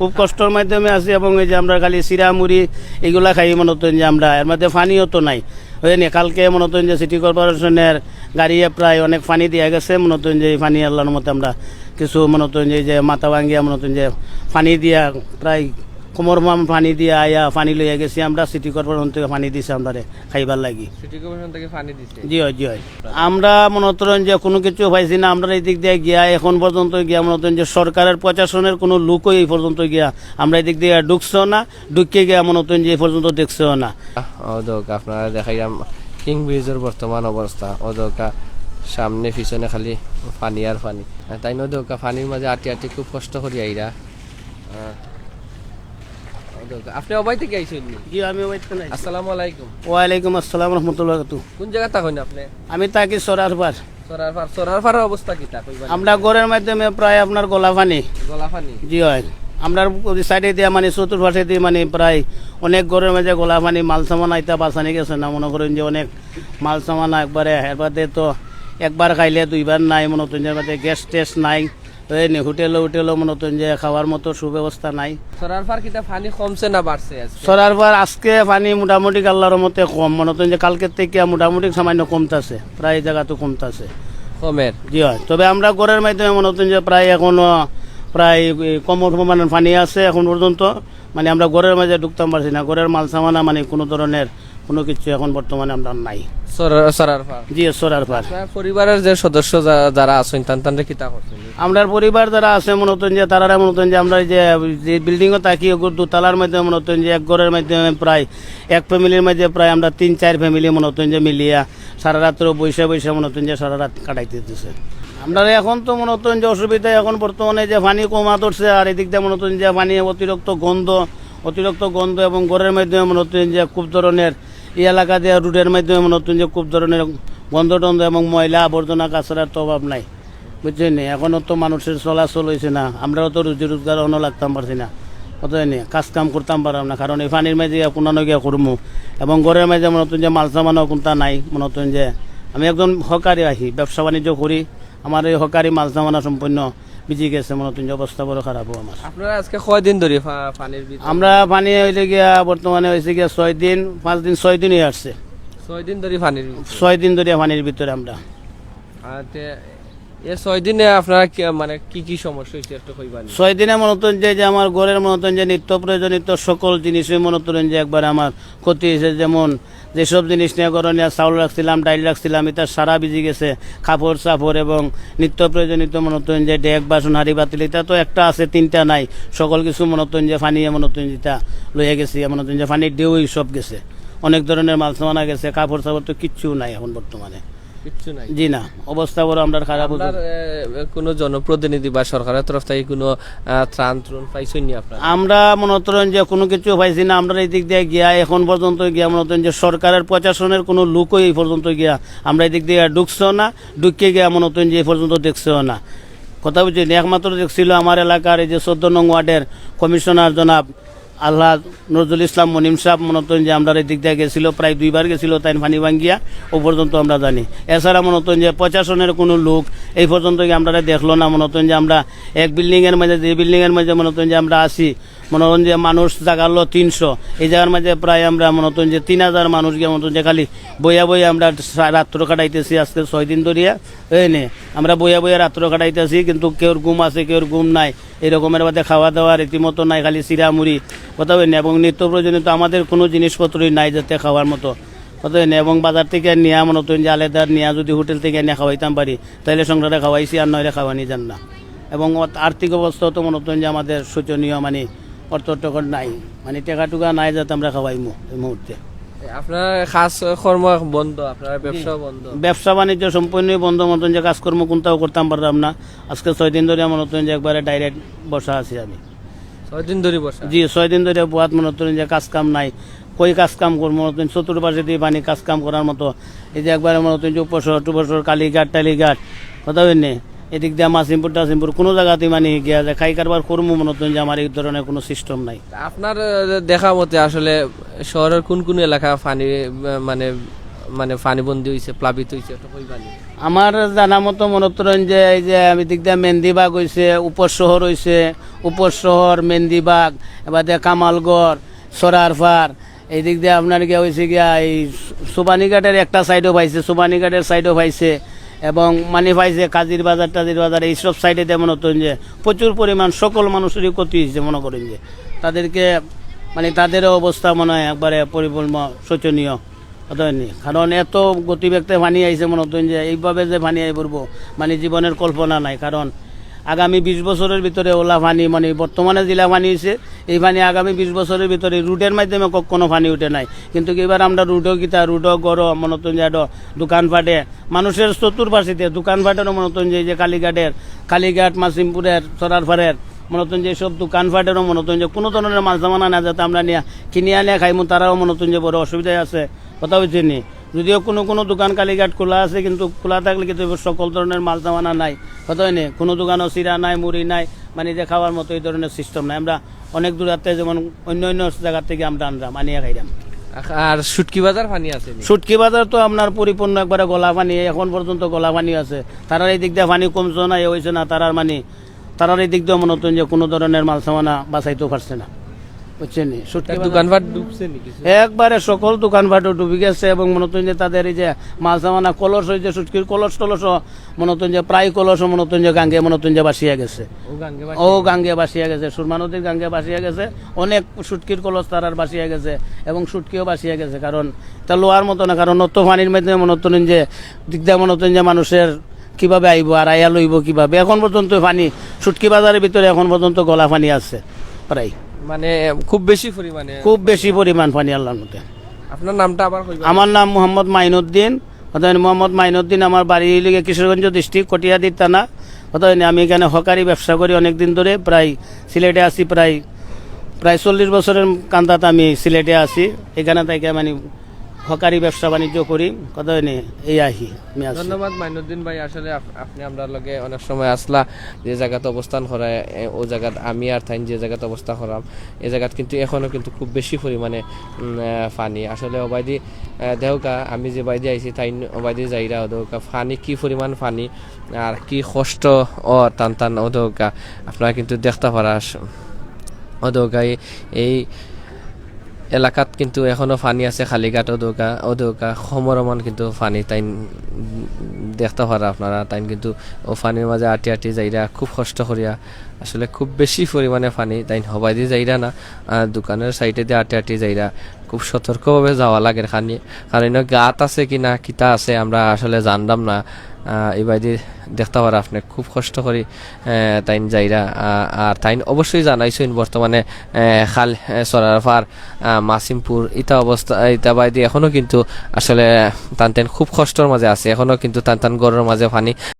খুব কষ্টের মাধ্যমে আছি এবং এই যে আমরা খালি চিরা মুড়ি এগুলা খাই মনে হতেন যে আমরা এর মধ্যে পানিও তো নাই হয়নি। কালকে মনে হতেন যে সিটি কর্পোরেশনের গাড়িয়ে প্রায় অনেক পানি দিয়ে গেছে মনে হতেন যে এই পানি আল্লাহর মতো আমরা কিছু মনে হতেন যে মাথা ভাঙ্গিয়া মনে হতেন যে পানি দিয়া প্রায় কোমর পানি দিয়ে আয়া পানি লইয়া গেছি আমরা। সিটি কর্পোরেশন থেকে পানি দিছে আমরা খাইবার লাগি। সিটি কর্পোরেশন থেকে পানি দিছে? জি হয় জি হয়। আমরা মনে করেন যে কোনো কিছু পাইছি না। আমরা এই দিক দিয়ে গিয়া এখন পর্যন্ত গিয়া মনে করেন যে সরকারের প্রশাসনের কোনো লোকই এই পর্যন্ত গিয়া আমরা এই দিক দিয়ে ঢুকছেও না, ঢুকে গিয়া মনে করেন যে এই পর্যন্ত দেখছেও না। আপনারা দেখাইলাম কিং ব্রিজের বর্তমান অবস্থা। সামনে পিছনে খালি পানি আর পানি। তাই নদৌকা পানির মাঝে আটি আটি খুব কষ্ট করি আইরা। আপনি অবাই থেকে আইছেন? জি আমি অবাই থেকে আইছি। আসসালামু আলাইকুম। ওয়ালাইকুম আসসালাম রাহমাতুল্লাহ। কোন জায়গা থাকেন আপনি? আমি থাকি সরারপার। সরারপাড়ের অবস্থা কি তা কইবা? আমরা ঘরের মাধ্যমে প্রায় আপনার গলা পানি। জি হয়। আমরা সাইডে দিয়ে মানে চতুর্পাশে দিয়ে মানে প্রায় অনেক ঘরের মাঝে গোলা পানি মাল সামান আইতা বাঁচানি গেছে না। মনে করেন যে অনেক মাল সামান একবারে এরবাদে তো একবার খাইলে দুইবার নাই। মনে হতেন যে গ্যাস টেস নাই, হোটেলও মনে হতেন যে খাওয়ার মতো সুব্যবস্থা নাই। সরারপাড় কিটা পানি কমছে না বাড়ছে? সরারপাড় আজকে পানি মোটামুটি আল্লাহর মতে কম। মনে হতেন যে কালকের থেকে মোটামুটি সামান্য কমতাছে, প্রায় জায়গা তো কমতাছে কমের। জি হয়। তবে আমরা ঘরের মাধ্যমে মনে হতেন যে প্রায় এখনো প্রায় কম পরিমাণের পানি আছে এখন পর্যন্ত। মানে আমরা ঘরের মাঝে ঢুকতাম পারছি না। ঘরের মাল সামানা মানে কোনো ধরনের কোনো কিছু এখন বর্তমানে আমরা নাই। জি সরারপাড়। পরিবারের যে সদস্য যারা আছেন তান্তানরে কিতা করছেন? আমরা পরিবার যারা আছে মনে হতেন যে তারা মনে হতেন যে আমরা যে বিল্ডিংও থাকি দোতলার মধ্যে মনে হতেন যে এক ঘরের মাধ্যমে প্রায় এক ফ্যামিলির মধ্যে প্রায় আমরা 3-4 ফ্যামিলি মনে হতেন যে মিলিয়া সারা রাত্র বৈশা মনে হতেন যে সারা রাত কাটাইতে দিতেছে। আমরা এখন তো মনে হতেন যে অসুবিধা এখন বর্তমানে যে পানি কমা ধরছে আর এদিক দিয়ে মনে হতেন যে পানি অতিরিক্ত গন্ধ এবং ঘরের মাধ্যমে মনে হতেন যে খুব ধরনের এই এলাকা দিয়ে রোডের মাধ্যমে মনে হতেন যে খুব ধরনের গন্ধ এবং ময়লা আবর্জনা কাছাড়ার তো অভাব নাই, বুঝছেন। এখনও তো মানুষের চলাচল হয়েছে না। আমরাও তো রুজি রোজগার অন্য লাগতাম পারছি না, বুঝছেন। কাজ কাম করতাম পারলাম না কারণ এই পানির মাঝে পুনানো গিয়া করমু এবং ঘরের মাঝে মনে হতেন যে মাল সামানও কোনটা নাই। মনে হতেন যে আমি একজন হকারি আহি, ব্যবসা বাণিজ্য করি। আমার এই হকারি মাল সামানা সম্পূর্ণ ভিজি গেছে। মনে হতেন যে অবস্থা বড় খারাপ আমার। আপনারা আজকে কয়দিন ধরে পানির? আমরা পানি হইলে গিয়া বর্তমানে হয়েছে গিয়া 6 দিন 5 দিন 6 দিনই আসছে। 6 দিন ধরে পানির? 6 দিন ধরে পানির ভিতরে আমরা। এই 6 দিনে আপনারা মানে কি সমস্যা হয়েছে একটু কইবেন? 6 দিনে মনে হতেন যে আমার ঘরের মনে হতেন যে নিত্য প্রয়োজনীয় সকল জিনিসই মনে হতেন যে একবার আমার ক্ষতি হয়েছে। যেমন যেসব জিনিস নিয়ে করণীয় চাউল রাখছিলাম, ডাইল রাখছিলাম, এটা সারা ভিজি গেছে। কাপড় চাপড় এবং নিত্য প্রয়োজনীয় মনে হতেন যে ডেক বাসন হাঁড়ি বাতিল এটা তো একটা আছে, 3টা নাই। সকল কিছু মনে হতেন যে পানি মনে হতেন যেটা লইয়া গেছি। মনে হতেন যে পানির ঢেউই সব গেছে। অনেক ধরনের মাল সামানা গেছে। কাপড় চাপড় তো কিচ্ছু নাই এখন বর্তমানে, কিচ্ছু নাই। জি না, অবস্থা বড় আমরা খারাপ। কোনো জনপ্রতিনিধি বা সরকারের তরফ থেকে কোনো ত্রাণ পাইছেন নি আপনারা? আমরা মনে করেন যে কোনো কিছু পাইছি না। আমরা এই দিক দিয়ে গিয়া এখন পর্যন্ত গিয়া মনে করেন যে সরকারের প্রশাসনের কোনো লোকই এই পর্যন্ত গিয়া আমরা এই দিক দিয়ে ঢুকছেও না, ঢুকে গিয়া মনে করেন যে এই পর্যন্ত দেখছেও না। কথা বুঝছেন। একমাত্র দেখছিল আমার এলাকার এই যে 14 নং ওয়ার্ডের কমিশনার জনাব আল্লাহ নজরুল ইসলাম মনিম সাহেব মনে হতেন যে আমরা এই দিক দিয়ে গেছিলো, প্রায় 2বার গেছিলো। তাই পানি ভাঙ্গিয়া ও পর্যন্ত আমরা জানি। এছাড়া মনে হতেন যে প্রশাসনের কোনো লোক এই পর্যন্ত আমরা দেখলো না। মনে হতেন যে আমরা এক বিল্ডিংয়ের মাঝে যে বিল্ডিংয়ের মাঝে মনে হতেন যে আমরা আসি, মনে হতেন যে মানুষ জাগালো 300, এই জায়গার মাঝে প্রায় আমরা মনে হতেন যে 3000 মানুষ গিয়ে মনে হতেন যে খালি বইয়া আমরা রাত্র কাটাইতেছি। আজকে 6 দিন ধরিয়া নে আমরা বইয়া রাত্র কাটাইতেছি। কিন্তু কেউর ঘুম আছে, কেউর ঘুম নাই। এরকমের বাদে খাওয়া দাওয়া রীতিমতো নাই, খালি চিরা মুড়ি, কথা বলি না। এবং নিত্য প্রয়োজনীয় আমাদের কোনো জিনিসপত্রই নাই যাতে খাওয়ার মতো, কথা বলি না। এবং বাজার থেকে নেওয়া মনে হতেন যে আলাদা নেওয়া, যদি হোটেল থেকে নিয়ে খাওয়াইতাম পারি তাহলে সংসারে খাওয়াইছি, আর নইলে খাওয়ানি যান না। এবং আর্থিক অবস্থা তো মনে হতেন যে আমাদের শোচনীয়, মানে অর্থ টকর নাই, মানে টাকা টুকা নাই যাতে আমরা খাওয়াইমু এই মুহূর্তে। আপনার খাস কর্ম বন্ধ, আপনার ব্যবসা বন্ধ? ব্যবসা বাণিজ্য সম্পূর্ণই বন্ধ। মতন যে কাজকর্ম কোনটাও করতাম পারলাম না। আজকে 6 দিন ধরে মনে হতেন যে একবারে ডাইরেক্ট বসা আছি আমি। 6 দিন ধরে বসা? জি 6 দিন ধরে বুয়াত মনে হতেন যে কাজ কাম নাই। কই কাজ কাম করবো মনে হতেন চতুর্পাশে দিয়ে পানি কাজ কাম করার মতো। এই যে একবারে মনে হতেন যে উপসর কালীঘাট টালিঘাট, কথা বলি এদিক দিয়ে মাসিমপুর টাসিমপুর কোনো জায়গাতেই মানে গিয়া যায় খাই কারবার করবো মনে হতেন যে আমার এই ধরনের কোনো সিস্টেম নাই। আপনার দেখা মতে আসলে শহরের কোন কোন এলাকা পানি মানে পানিবন্দী হয়েছে, প্লাবিত হয়েছে? আমার জানা মতো মনে করেন যে এই যে আমি দিক দিয়ে মেহেন্দিবাগ হয়েছে, উপশহর হয়েছে, উপশহর মেহেন্দিবাগ, এবার দিয়ে কামালগড়, সরারফার, এই দিক দিয়ে আপনার গিয়া হয়েছে গিয়া এই সুবানীঘাটের একটা সাইডও পাইছে, সুবানীঘাটের সাইডও পাইছে এবং মানে পাইছে কাজির বাজার টাজির বাজার এইসব সাইডে মনে হতেন যে প্রচুর পরিমাণ সকল মানুষেরই ক্ষতি হয়েছে মনে করেন যে তাদেরকে মানে তাদেরও অবস্থা মনে হয় একবারে পরিপূর্ণ শোচনীয় হয়নি, কারণ এত গতিবেগতে পানি আইছে মনে হতেন যে এইভাবে যে পানি আই পড়বো মানে জীবনের কল্পনা নাই। কারণ আগামী 20 বছরের ভিতরে ওলা পানি মানে বর্তমানে জেলা পানি হয়েছে, এই পানি আগামী 20 বছরের ভিতরে রুটের মাধ্যমে কোনো পানি উঠে নাই। কিন্তু এবার আমরা রুটও কিতা রুটও গড় মনে হতেন যে দোকানপাটে মানুষের চতুর্পাশিতে দোকানপাটেরও মনে হতেন যে কালীঘাট মাসিমপুরের সরারফারের মনে হতেন যে সব দোকানপাটেরও মনে হতেন যে কোনো ধরনের মাছ জামানা না যাতে আমরা নিয়ে কিনে আনিয়ে খাইমু, তারাও মনে হতেন যে বড় অসুবিধায় আছে। কথা হচ্ছে নি, যদিও কোনো দোকান কালীঘাট খোলা আছে কিন্তু খোলা থাকলে কিন্তু সকল ধরনের মাল জামানা নাই। কথা হয়নি, কোনো দোকানও চিরা নাই, মুড়ি নাই, মানে যে খাওয়ার মতো এই ধরনের সিস্টেম নাই। আমরা অনেক দূরাতে যেমন অন্য জায়গার থেকে আমরা আনলাম আনিয়ে খাইলাম। আর শুটকি বাজার পানি আছে? শুটকি বাজার তো আপনার পরিপূর্ণ একবারে গলা পানি, এখন পর্যন্ত গলা পানি আছে। তারার এই দিক দিয়ে পানি কমছে না, এ হয়েছে না, তারার এই দিক দিয়ে মনে হতেন যে কোনো ধরনের মাল সামানা বাঁচাইতেও পারছে না, বুঝছেন? দোকানপাট ডুবছে নাকি? একবারে সকল দোকানপাটও ডুবে গেছে এবং মনে হতেন যে তাদের এই যে মাল সামানা কলস হয়েছে, শুটকির কলস টলসও মনে হতেন যে প্রায় কলসও মনে হতেন যে গাঙ্গে মনে হতেন যে বাসিয়া গেছে, গাঙ্গে বাসিয়া গেছে, সুরমা নদীর গাঙ্গে বাসিয়া গেছে। অনেক শুটকির কলস তারার বাসিয়া গেছে এবং শুটকিও বাসিয়া গেছে। কারণ তা লোয়ার মতো না, কারণ অত পানির মাধ্যমে মনে হতেন যে দিকদা মনে হতেন যে মানুষের কিভাবে আইব আর আইয়া লইব কিভাবে। এখন পর্যন্ত পানি শুটকি বাজারের ভিতরে এখন পর্যন্ত গলা পানি আছে প্রায়, মানে খুব বেশি পরিমাণ পানি আল্লাহর মধ্যে। আপনার নামটা আবার? আমার নাম মোহাম্মদ মাইনুদ্দিন। মোহাম্মদ মাইনুদ্দিন, আমার বাড়ি লিগে কিশোরগঞ্জ ডিস্ট্রিক্ট কটিয়াদির থানা। আমি এখানে হকারি ব্যবসা করি অনেক দিন ধরে, প্রায় সিলেটে আছি, প্রায় 40 বছরের কান্দাতে আমি সিলেটে আছি। এখানে থেকে মানে হকারি ব্যবসা বাণিজ্য করি, কথা হয়নি এই আহি। ধন্যবাদ মাইনুদ্দিন ভাই, আসলে আপনি আমরা লগে অনেক সময় আসলা যে জায়গাতে অবস্থান করায় ও জায়গাত আমি আর থাইন যে জায়গাতে অবস্থান করাম এই জায়গাত কিন্তু এখনও কিন্তু খুব বেশি পরিমাণে পানি। আসলে অবাইদি দেহকা আমি যে বাইদি আইছি তাই অবাইদি যাইরা ওদৌকা পানি কি পরিমাণ পানি আর কি কষ্ট ও টান ওদৌকা আপনারা কিন্তু দেখতে পারা ওদৌকা এই এলাকাত কিন্তু এখনো পানি আছে। খালিঘাট ওদৌকা সমরমান কিন্তু পানি তাই দেখতে পারা আপনারা। তাই কিন্তু ও পানির মাঝে আটি যাইরা খুব কষ্ট করিয়া, আসলে খুব বেশি পরিমাণে পানি তাই হবাই দিয়ে যাইরা না, দোকানের সাইডে দিয়ে আটি যাইরা খুব সতর্কভাবে যাওয়া লাগে। কারণ গাত আছে কি না কিতা আছে আমরা আসলে জানলাম না। এবারে দেখতে পারা আপনি খুব কষ্ট করি তাইন যাইরা। আর তাইন অবশ্যই জানাইছেন বর্তমানে খাল সরারফার মাসিমপুর ইটা বাইদি এখনো কিন্তু আসলে টান খুব কষ্টর মাঝে আছে, এখনো কিন্তু টান গড়ের মাঝে পানি।